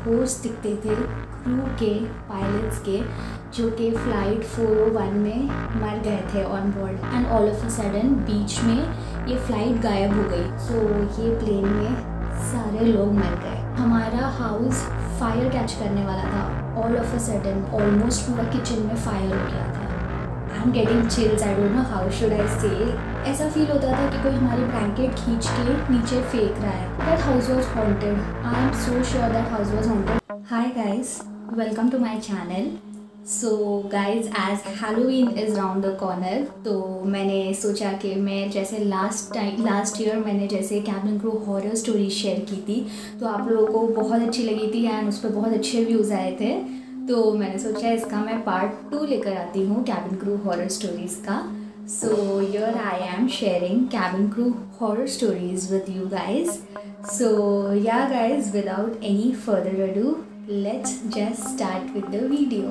Ghost दिखते थे crew के पायलट्स के, जो कि फ़्लाइट 401 में मर गए थे on board. And all of a sudden बीच में ये फ़्लाइट गायब हो गई। सो ये प्लेन में सारे लोग मर गए। हमारा हाउस फायर कैच करने वाला था। All of a sudden almost पूरा किचन में फायर हो गया था। I am getting chills, I don't know how should I से। ऐसा फील होता था कि कोई हमारी ब्लैंकेट खींच के नीचे फेंक रहा है। That house was haunted. I am so sure that house was haunted. Hi guys, welcome to my channel. So guys, as Halloween is round the corner, तो मैंने सोचा कि मैं जैसे लास्ट ईयर मैंने जैसे cabin crew horror story share की थी, तो आप लोगों को बहुत अच्छी लगी थी एंड उस पर बहुत अच्छे व्यूज़ आए थे। तो मैंने सोचा इसका मैं पार्ट 2 लेकर आती हूँ कैबिन क्रू हॉरर स्टोरीज़ का। So here I am sharing cabin crew horror stories with you guys. So yeah guys, without any further ado, let's just start with the video.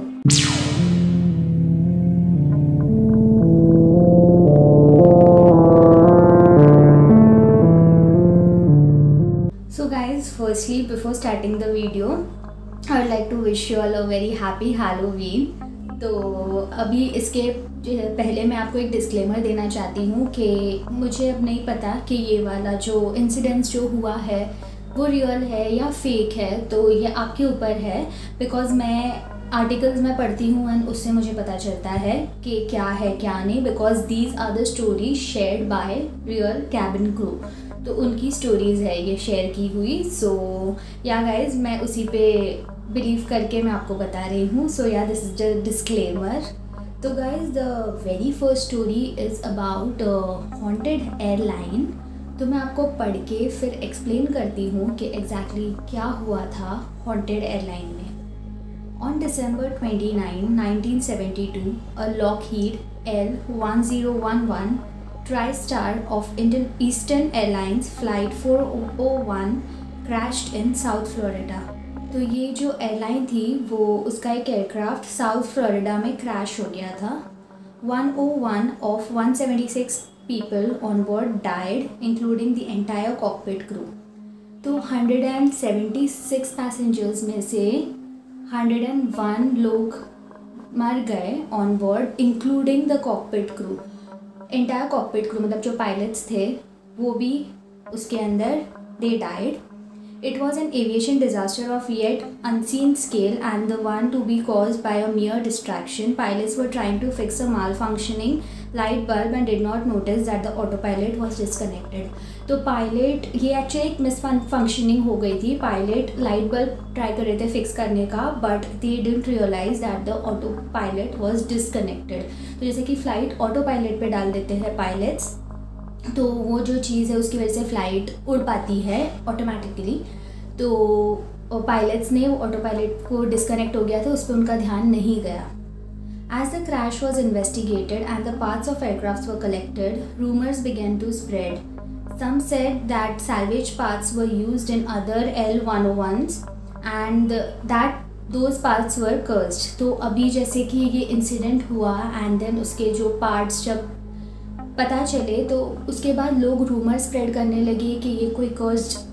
So guys, firstly before starting the video, I would like to wish you all a very happy Halloween. तो अभी इसके पहले मैं आपको एक disclaimer देना चाहती हूँ कि मुझे अब नहीं पता कि ये वाला जो इंसिडेंट्स जो हुआ है वो रियल है या फेक है, तो ये आपके ऊपर है। बिकॉज़ मैं आर्टिकल्स में पढ़ती हूँ एंड उससे मुझे पता चलता है कि क्या है क्या नहीं। Because these are the story shared by real cabin crew, तो उनकी स्टोरीज़ है ये शेयर की हुई। सो या गाइज, मैं उसी पे बिलीव करके मैं आपको बता रही हूँ। सो yeah this is the disclaimer. तो guys, the very first story is about haunted airline. तो मैं आपको पढ़ के फिर एक्सप्लेन करती हूँ कि एग्जैक्टली क्या हुआ था हॉन्टेड एयरलाइन में। On December 29, 1972, a Lockheed L1011 TriStar of Eastern Airlines Flight 401 crashed in South Florida. तो ये जो एयरलाइन थी वो उसका एक एयरक्राफ्ट साउथ फ्लोरिडा में क्रैश हो गया था। 101 of 176 people on board died, including the entire cockpit crew. तो 176 पैसेंजर्स में से 101 लोग मर गए on board, including the cockpit crew. Entire cockpit crew मतलब जो पायलट्स थे वो भी उसके अंदर, they died. It was an aviation disaster of yet unseen scale and the one to be caused by a mere distraction. Pilots were trying to fix a malfunctioning light bulb and did not notice that the autopilot was disconnected. तो pilot, ये actually एक मिसफंक्शनिंग हो गई थी। Pilot light bulb try कर रहे थे fix करने का, but they didn't realise that the autopilot was disconnected. तो जैसे कि फ़्लाइट ऑटो पायलट पे डाल देते हैं पायलट्स, तो वो जो चीज़ है उसकी वजह से फ़्लाइट उड़ पाती है ऑटोमेटिकली। तो पायलट्स ने वो ऑटो पायलट को डिस्कनेक्ट हो गया था, उस पर उनका ध्यान नहीं गया। As the crash was investigated and the parts of aircrafts were collected, rumors began to spread. Some said that salvage parts were used in other L101s and that those parts were cursed. तो अभी जैसे कि ये incident हुआ and then उसके जो parts जब पता चले तो उसके बाद लोग रूमर स्प्रेड करने लगे कि ये कोई कर्स्ड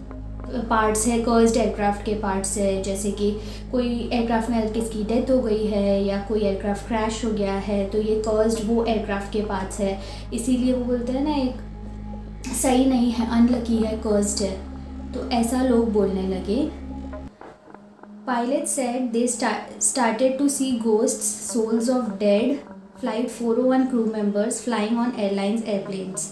पार्ट्स है, कर्स्ड एयरक्राफ्ट के पार्ट्स है। जैसे कि कोई एयरक्राफ्ट में किसकी डेथ हो गई है या कोई एयरक्राफ्ट क्रैश हो गया है, तो ये कर्स्ड वो एयरक्राफ्ट के पार्ट्स है, इसीलिए वो बोलते हैं ना एक सही नहीं है, अनलकी है, कर्स्ड है। तो ऐसा लोग बोलने लगे। Pilot said they started to see ghosts, souls of dead Flight 401 crew members flying on airlines airplanes.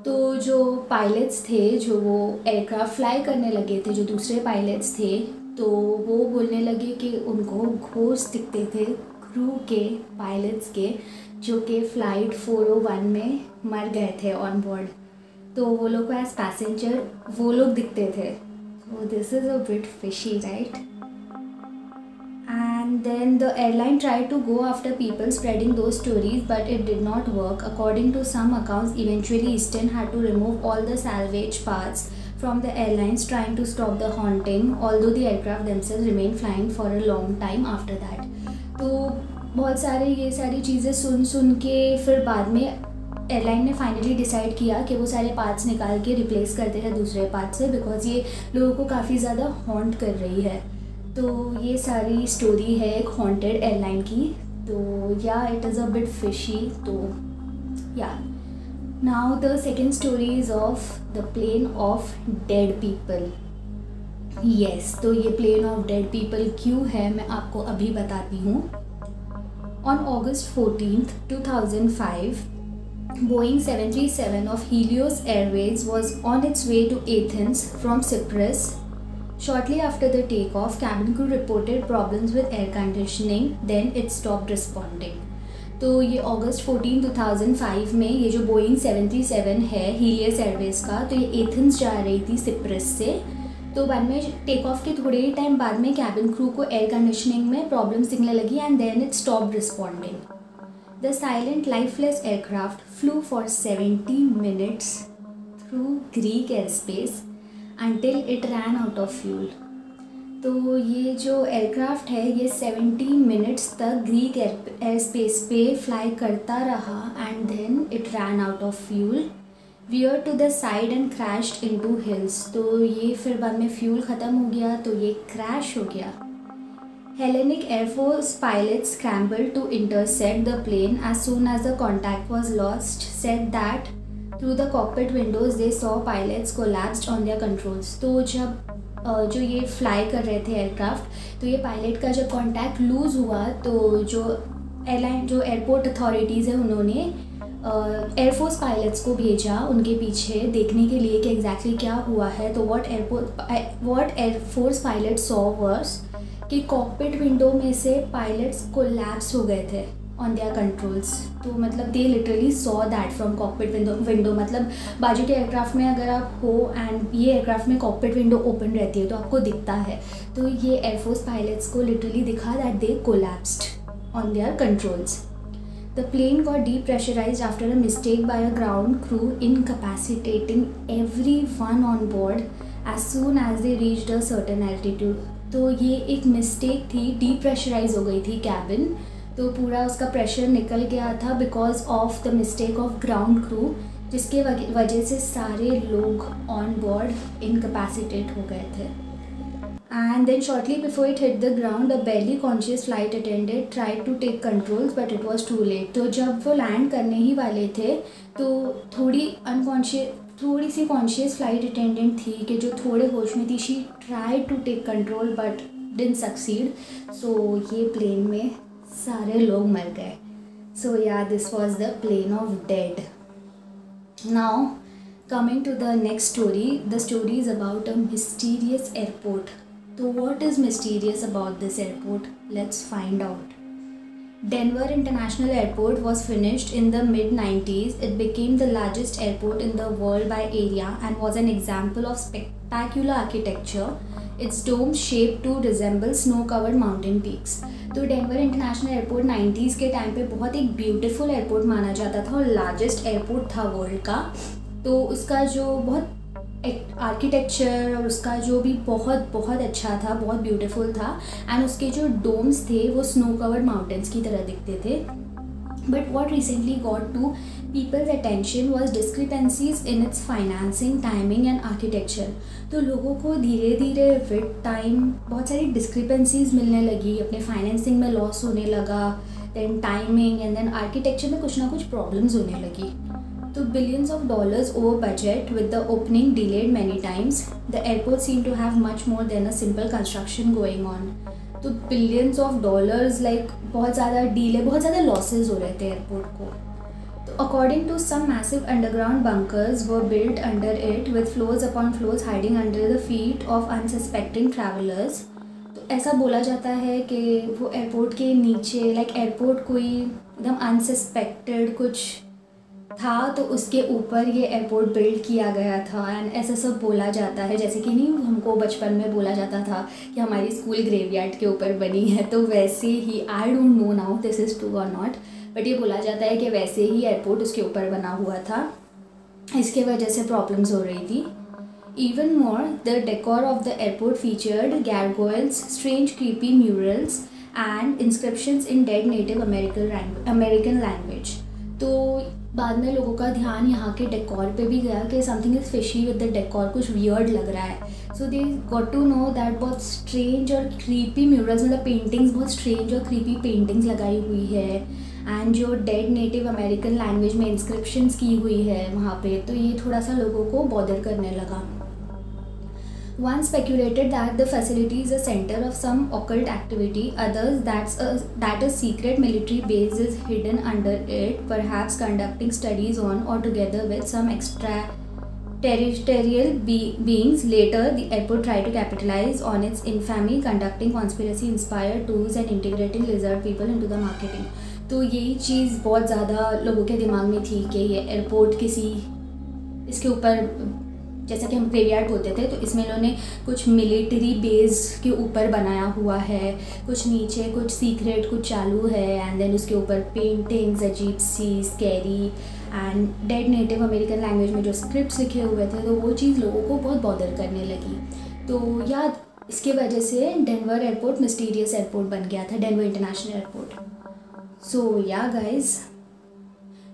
तो जो पायलट्स थे, जो वो एयरक्राफ्ट फ्लाई करने लगे थे, जो दूसरे पायलट्स थे, तो वो बोलने लगे कि उनको घोस्ट दिखते थे क्रू के पायलट्स के, जो कि फ़्लाइट 401 में मर गए थे ऑन बोर्ड। तो वो लोग को एज पैसेंजर वो लोग दिखते थे। So this is a bit fishy, right? And then the airline tried to go after people spreading those stories, but it did not work. According to some accounts, eventually Eastern had to remove all the salvage parts from the airlines trying to stop the haunting, although the aircraft themselves remained flying for a long time after that. तो बहुत सारे ये सारी चीज़ें सुन के फिर बाद में एयरलाइन ने फाइनली डिसाइड किया कि वो सारे पार्ट्स निकाल के रिप्लेस करते हैं दूसरे पार्ट से, बिकॉज ये लोगों को काफ़ी ज़्यादा हॉन्ट कर रही है। तो ये सारी स्टोरी है एक हॉन्टेड एयरलाइन की। तो या it is a bit fishy. तो या now the second story is of the plane of dead people. Yes, तो ये प्लेन ऑफ डेड पीपल क्यों है मैं आपको अभी बताती हूँ। On August 14th, 2005, Boeing 737 of Helios Airways was on its way to Athens from Cyprus. Shortly after the takeoff, cabin crew reported problems with air conditioning, then it stopped responding. तो ये अगस्त 14, 2005 में ये जो बोइंग 737 है Helios Airways का, तो ये Athens जा रही थी सिप्रस से। तो बाद में टेक ऑफ के थोड़े ही टाइम बाद में कैबिन क्रू को एयर कंडीशनिंग में प्रॉब्लम दिखने लगी and then it stopped responding. The silent lifeless aircraft flew for 70 minutes through Greek air space until it ran out of fuel। तो ये जो एयरक्राफ्ट है ये 70 minutes तक ग्रीक एयर स्पेस पे फ्लाई करता रहा and then it ran out of fuel, veer to the side and crashed into hills. तो ये फिर बाद में फ्यूल ख़त्म हो गया तो ये क्रैश हो गया। Hellenic Air Force pilots scrambled to intercept the plane as soon as the contact was lost, said that through the cockpit windows they saw pilots collapsed on their controls। तो जब जो ये फ्लाई कर रहे थे aircraft, तो ये pilot का जब कांटेक्ट लूज़ हुआ तो जो एयरपोर्ट अथॉरिटीज़ है उन्होंने एयरफोर्स पायलट्स को भेजा उनके पीछे देखने के लिए कि एग्जैक्टली क्या हुआ है। तो what air force pilot saw was कि कॉकपिट विंडो में से पायलट्स कोलैप्स हो गए थे ऑन देयर कंट्रोल्स। तो मतलब they literally saw that from cockpit window. मतलब बाजू के एयरक्राफ्ट में अगर आप हो एंड ये एयरक्राफ्ट में कॉकपिट विंडो ओपन रहती है तो आपको दिखता है। तो ये एयरफोर्स पायलट्स को लिटरली दिखा that they collapsed on their controls. The plane got depressurized after a mistake by a ground crew incapacitating everyone on board as soon as they reached a certain altitude। तो ये एक mistake थी, डीप्रेशराइज हो गई थी cabin, तो पूरा उसका प्रेशर निकल गया था because of the mistake of ground crew, जिसके वजह से सारे लोग ऑन बोर्ड इनकैपेसिटेट हो गए थे। And then shortly before it hit the ground, a barely conscious flight attendant tried to take controls, but it was too late। तो जब वो लैंड करने ही वाले थे तो थोड़ी सी कॉन्शियस फ्लाइट अटेंडेंट थी कि जो थोड़े होश में थी, she tried to take control but didn't succeed. So ये प्लेन में सारे लोग मर गए। So yeah this was the plane of dead. Now coming to the next story, the story is about a mysterious airport। So what is mysterious about this airport? Let's find out. Denver International Airport was finished in the mid-90s. It became the largest airport in the world by area and was an example of spectacular architecture. Its dome shaped to resemble snow-covered mountain peaks। तो Denver international airport 90s के time पे बहुत एक beautiful airport माना जाता था और largest airport था वर्ल्ड का। तो उसका जो बहुत आर्किटेक्चर और उसका जो भी बहुत अच्छा था, बहुत ब्यूटीफुल था एंड उसके जो डोम्स थे वो स्नो कवर्ड माउंटेन्स की तरह दिखते थे। But what recently got to people's attention was discrepancies in its financing, timing and architecture. तो लोगों को धीरे धीरे विद टाइम बहुत सारी डिस्क्रिपेंसीज मिलने लगी, अपने फाइनेंसिंग में लॉस होने लगा, then timing and then architecture में कुछ ना कुछ प्रॉब्लम्स होने लगी। तो billions of dollars over budget, with the opening delayed many times. The airport seemed to have much more than a simple construction going on। तो billions of dollars like बहुत ज़्यादा delay, बहुत ज़्यादा losses हो रहे थे एयरपोर्ट को। तो according to some massive underground bunkers were built under it with floors upon floors hiding under the feet of unsuspecting travelers। तो ऐसा बोला जाता है कि वो एयरपोर्ट के नीचे लाइक एयरपोर्ट कोई एकदम अनसस्पेक्टेड कुछ था तो उसके ऊपर ये एयरपोर्ट बिल्ड किया गया था एंड ऐसा सब बोला जाता है। जैसे कि नहीं हमको बचपन में बोला जाता था कि हमारी स्कूल ग्रेवयार्ड के ऊपर बनी है, तो वैसे ही I don't know now this is true और नॉट, बट ये बोला जाता है कि वैसे ही एयरपोर्ट उसके ऊपर बना हुआ था, इसके वजह से प्रॉब्लम्स हो रही थी। Even more, the decor of the airport featured gargoyles, strange creepy murals and inscriptions in dead Native American language। तो बाद में लोगों का ध्यान यहाँ के डेकोर पे भी गया कि something is fishy with the decor, कुछ वियर्ड लग रहा है। So they got to know that बहुत स्ट्रेंज और क्रीपी म्यूरल्स, मतलब पेंटिंग्स बहुत स्ट्रेंज और क्रीपी पेंटिंग्स लगाई हुई है, एंड जो डेड नेटिव अमेरिकन लैंग्वेज में इंस्क्रिप्शंस की हुई है वहाँ पे, तो ये थोड़ा सा लोगों को बॉदर करने लगा. One speculated that the facility is a center of some occult activity. Others that a secret military base is hidden under it, perhaps conducting studies on or together with some extraterrestrial beings. Later, the airport tried to capitalize on its infamy, conducting conspiracy-inspired tours and integrating lizard people into the marketing. तो यही चीज़ बहुत ज़्यादा लोगों के दिमाग में थी कि ये एयरपोर्ट किसी इसके ऊपर, जैसा कि हम ग्रेवयार्ड बोलते थे, तो इसमें इन्होंने कुछ मिलिट्री बेस के ऊपर बनाया हुआ है, कुछ नीचे कुछ सीक्रेट कुछ चालू है, एंड देन उसके ऊपर पेंटिंग्स अजीब सी scary and dead native American language में जो स्क्रिप्ट्स लिखे हुए थे, तो वो चीज़ लोगों को बहुत बॉदर करने लगी. तो या इसके वजह से डेनवर एयरपोर्ट मिस्टीरियस एयरपोर्ट बन गया था, डेनवर इंटरनेशनल एयरपोर्ट. सो या गाइज,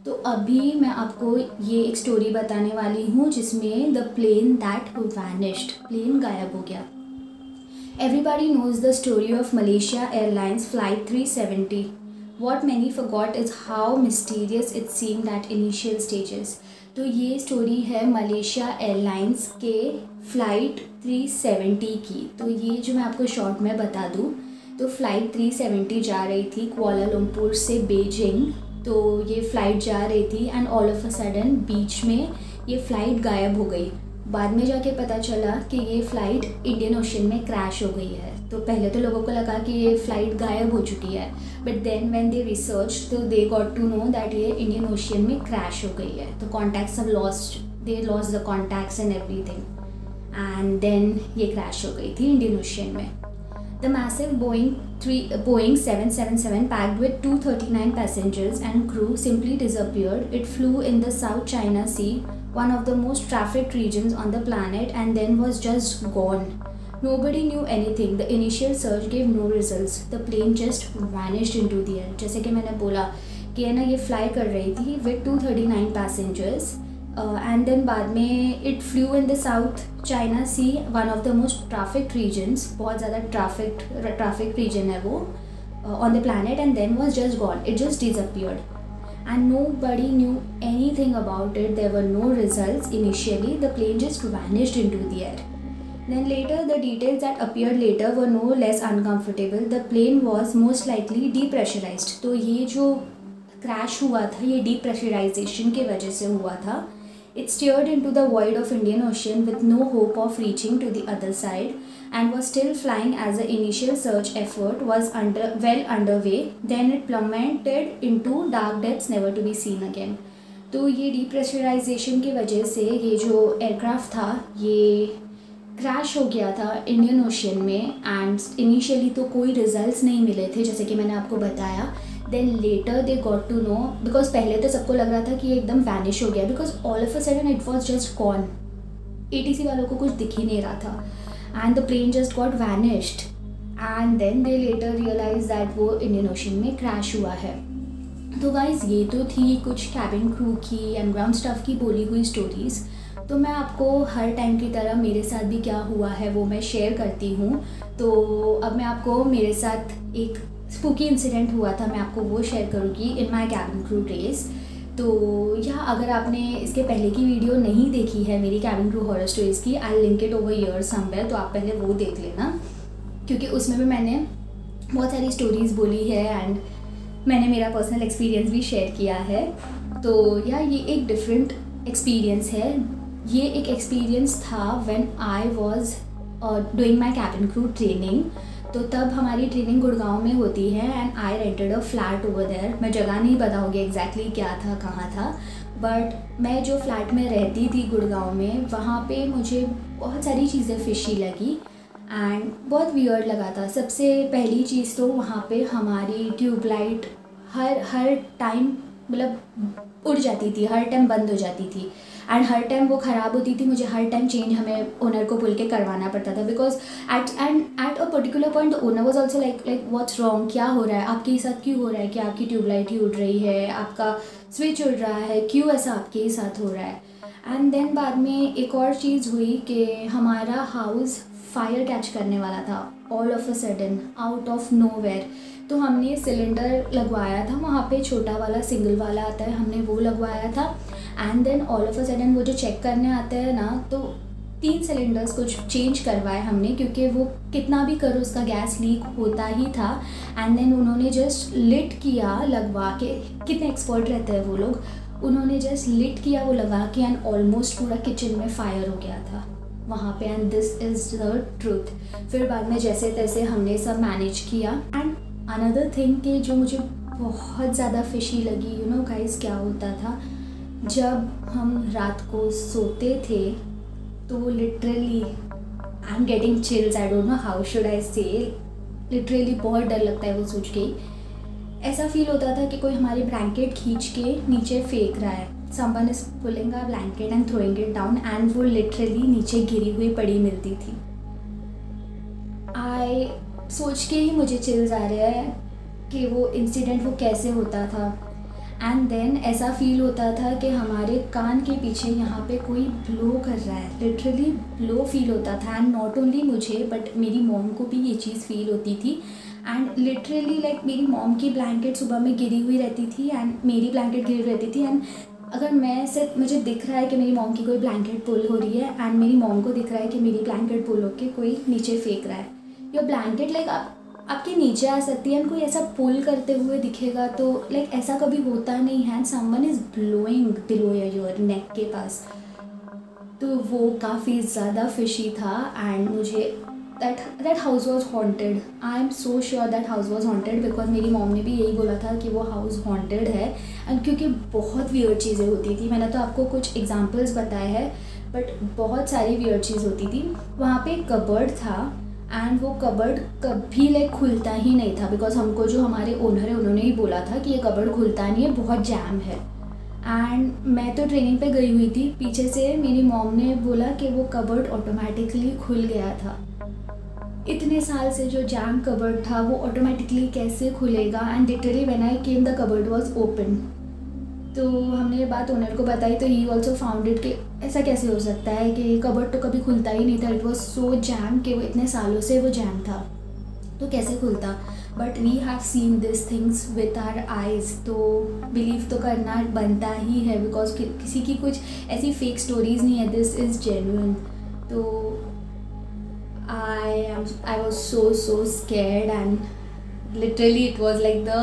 तो अभी मैं आपको ये एक स्टोरी बताने वाली हूँ जिसमें the plane that vanished, plane गायब हो गया. Everybody knows the story of Malaysia Airlines flight 370. What many forgot is how mysterious it seemed at initial stages. तो ये स्टोरी है मलेशिया एयरलाइंस के फ़्लाइट 370 की. तो ये जो मैं आपको शॉर्ट में बता दूँ, तो फ़्लाइट 370 जा रही थी कुआलालंपुर से बीजिंग. तो ये फ़्लाइट जा रही थी and all of a sudden बीच में ये फ़्लाइट गायब हो गई. बाद में जाके पता चला कि ये फ़्लाइट इंडियन ओशन में क्रैश हो गई है. तो पहले तो लोगों को लगा कि ये फ़्लाइट गायब हो चुकी है, but then when they research तो they got to know that ये इंडियन ओशन में क्रैश हो गई है. तो कॉन्टैक्ट्स सब lost, they lost the contacts and everything, and then ये क्रैश हो गई थी इंडियन ओशन में. The massive Boeing 777 packed with 239 passengers and crew simply disappeared. It flew in the South China Sea, one of the most trafficked regions on the planet, and then was just gone. Nobody knew anything. The initial search gave no results. The plane just vanished into the air. जैसे कि मैंने बोला कि है ना, ये fly कर रही थी with 239 passengers. एंड देन बाद में it flew in the South China Sea, one of the most trafficked regions, बहुत ज़्यादा ट्रैफिक रीजन है वो on the planet, and then was just gone. It just disappeared and nobody knew anything about it. There were no results initially. The plane just vanished into the air. Then later, the details that appeared later were no less uncomfortable. The plane was most likely depressurized. तो ये जो crash हुआ था ये depressurization के वजह से हुआ था. It steered into the void of Indian Ocean with no hope of reaching to the other side, and was still flying as the initial search effort was well underway. Then it plummeted into dark depths never to be seen again. तो ये depressurization की वजह से ये जो aircraft था ये crash हो गया था इंडियन ओशन में, एंड इनिशियली तो कोई रिजल्ट्स नहीं मिले थे जैसे कि मैंने आपको बताया. Then later they got to know, because पहले तो सबको लग रहा था कि ये एकदम वैनिश हो गया, because all of a sudden it was just gone. ATC वालों को कुछ दिख ही नहीं रहा था, and the plane just got vanished, and then they later realise that वो इंडियन ओशन में क्रैश हुआ है. तो गाइज ये तो थी कुछ कैबिन क्रू की एंड ग्राउंड स्टाफ की बोली हुई स्टोरीज़. तो मैं आपको हर टाइम की तरह मेरे साथ भी क्या हुआ है वो मैं शेयर करती हूँ. तो अब मैं आपको मेरे साथ एक स्पूकी इंसिडेंट हुआ था, मैं आपको वो शेयर करूँगी in my cabin crew days. तो या अगर आपने इसके पहले की वीडियो नहीं देखी है मेरी कैबिन क्रू हॉरर स्टोरीज़ की, I link it over here somewhere, तो आप पहले वो देख लेना, क्योंकि उसमें भी मैंने बहुत सारी स्टोरीज़ बोली है एंड मैंने मेरा पर्सनल एक्सपीरियंस भी शेयर किया है. तो या ये एक डिफरेंट एक्सपीरियंस है. ये एक एक्सपीरियंस था when I was doing my cabin crew training. तो तब हमारी ट्रेनिंग गुड़गांव में होती है and I rented a flat over there. मैं जगह नहीं बताऊँगी एग्जैक्टली क्या था कहाँ था, बट मैं जो फ्लैट में रहती थी गुड़गांव में, वहाँ पे मुझे बहुत सारी चीज़ें फिशी लगी एंड बहुत वियर्ड लगा था. सबसे पहली चीज़ तो वहाँ पे हमारी ट्यूबलाइट हर टाइम मतलब उड़ जाती थी, हर टाइम बंद हो जाती थी एंड हर टाइम वो ख़राब होती थी. मुझे हर टाइम चेंज हमें ओनर को बोल के करवाना पड़ता था, because at a particular point the owner was also like what's wrong, क्या हो रहा है आपके साथ, क्यों हो रहा है, कि आपकी ट्यूबलाइट ही उड़ रही है, आपका स्विच उड़ रहा है, क्यों ऐसा आपके साथ हो रहा है. एंड देन बाद में एक और चीज़ हुई कि हमारा हाउस फायर कैच करने वाला था all of a sudden out of nowhere. तो हमने सिलेंडर लगवाया था वहाँ पे, छोटा वाला सिंगल वाला आता है, हमने वो लगवाया था। And then all of a sudden वो जो चेक करने आते हैं ना, तो 3 सिलेंडर्स कुछ चेंज करवाए हमने, क्योंकि वो कितना भी करो उसका गैस लीक होता ही था। एंड देन उन्होंने जस्ट लिट किया लगवा के, कितने एक्सपर्ट रहते हैं वो लोग, उन्होंने जस्ट लिट किया वो लगा के एंड ऑलमोस्ट पूरा किचन में फायर हो गया था वहाँ पे। And this is the truth. फिर बाद में जैसे तैसे हमने सब मैनेज किया। एंड अनदर थिंग कि जो मुझे बहुत ज़्यादा फिशी लगी, यू नो गाइस, क्या होता था जब हम रात को सोते थे तो literally I am getting chills, I don't know how should I से, लिटरली बहुत डर लगता है वो सोच के। ऐसा फील होता था कि कोई हमारी ब्लैंकेट खींच के नीचे फेंक रहा है, someone is pulling a blanket and throwing it down, and वो लिटरली नीचे गिरी हुई पड़ी मिलती थी। आई सोच के ही मुझे चिल्स आ रहे हैं कि वो इंसिडेंट वो कैसे होता था। एंड देन ऐसा फील होता था कि हमारे कान के पीछे यहाँ पे कोई ब्लो कर रहा है, लिटरली ब्लो फील होता था। एंड नॉट ओनली मुझे बट मेरी मॉम को भी ये चीज़ फील होती थी। एंड लिटरली लाइक मेरी मॉम की ब्लैंकेट सुबह में गिरी हुई रहती थी एंड मेरी ब्लैंकेट गिरी रहती थी। एंड अगर मैं सिर्फ मुझे दिख रहा है कि मेरी मॉम की कोई ब्लैंकेट पुल हो रही है एंड मेरी मॉम को दिख रहा है कि मेरी ब्लैंकेट पुल होके कोई नीचे फेंक रहा है, योर ब्लैंकेट लाइक आपके नीचे आ सकती है एंड कोई ऐसा पुल करते हुए दिखेगा, तो लाइक ऐसा कभी होता नहीं है। Someone is blowing below your neck के पास। तो वो काफ़ी ज़्यादा फिशी था। एंड मुझे that house was haunted, I am so sure that house was haunted, because मेरी मॉम ने भी यही बोला था कि वो हाउस हॉन्टेड है। एंड क्योंकि बहुत वियर्ड चीज़ें होती थी, मैंने तो आपको कुछ एग्जाम्पल्स बताए हैं बट बहुत सारी वियर्ड चीज़ होती थी। वहाँ पे एक कबर्ड था एंड वो कबर्ड कभी लाइक खुलता ही नहीं था, बिकॉज हमको जो हमारे ओनर है उन्होंने ही बोला था कि ये कबर्ड खुलता नहीं है, बहुत जैम है। एंड मैं तो ट्रेनिंग पे गई हुई थी, पीछे से मेरी मॉम ने बोला कि वो कबर्ड ऑटोमेटिकली खुल गया था। इतने साल से जो जैम कबर्ड था वो ऑटोमेटिकली कैसे खुलेगा? And literally when I came the cupboard was open. तो हमने ये बात ओनर को बताई तो ही ऑल्सो फाउंड इट कि ऐसा कैसे हो सकता है कि कबर्ड तो कभी खुलता ही नहीं था, इट वॉज सो जैम कि वो इतने सालों से वो जैम था, तो कैसे खुलता? But we have seen this things with our eyes, तो बिलीव तो करना बनता ही है, बिकॉज किसी की कुछ ऐसी फेक स्टोरीज नहीं है, दिस इज़ जेन्युइन। तो I was so scared and literally it was like the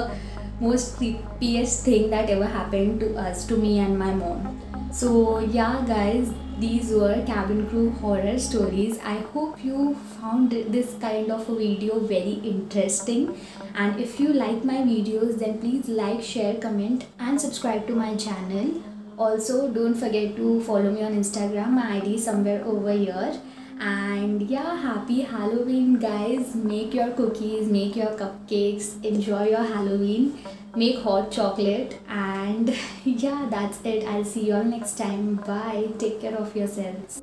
most creepiest thing that ever happened to us, to me and my mom. So yeah guys, these were cabin crew horror stories. I hope you found this kind of a video very interesting, and if you like my videos then please like, share, comment and subscribe to my channel. Also don't forget to follow me on Instagram, my ID is somewhere over here. And yeah, happy Halloween guys, make your cookies, make your cupcakes, enjoy your Halloween, make hot chocolate, and yeah, that's it. I'll see you all next time. Bye, take care of yourselves.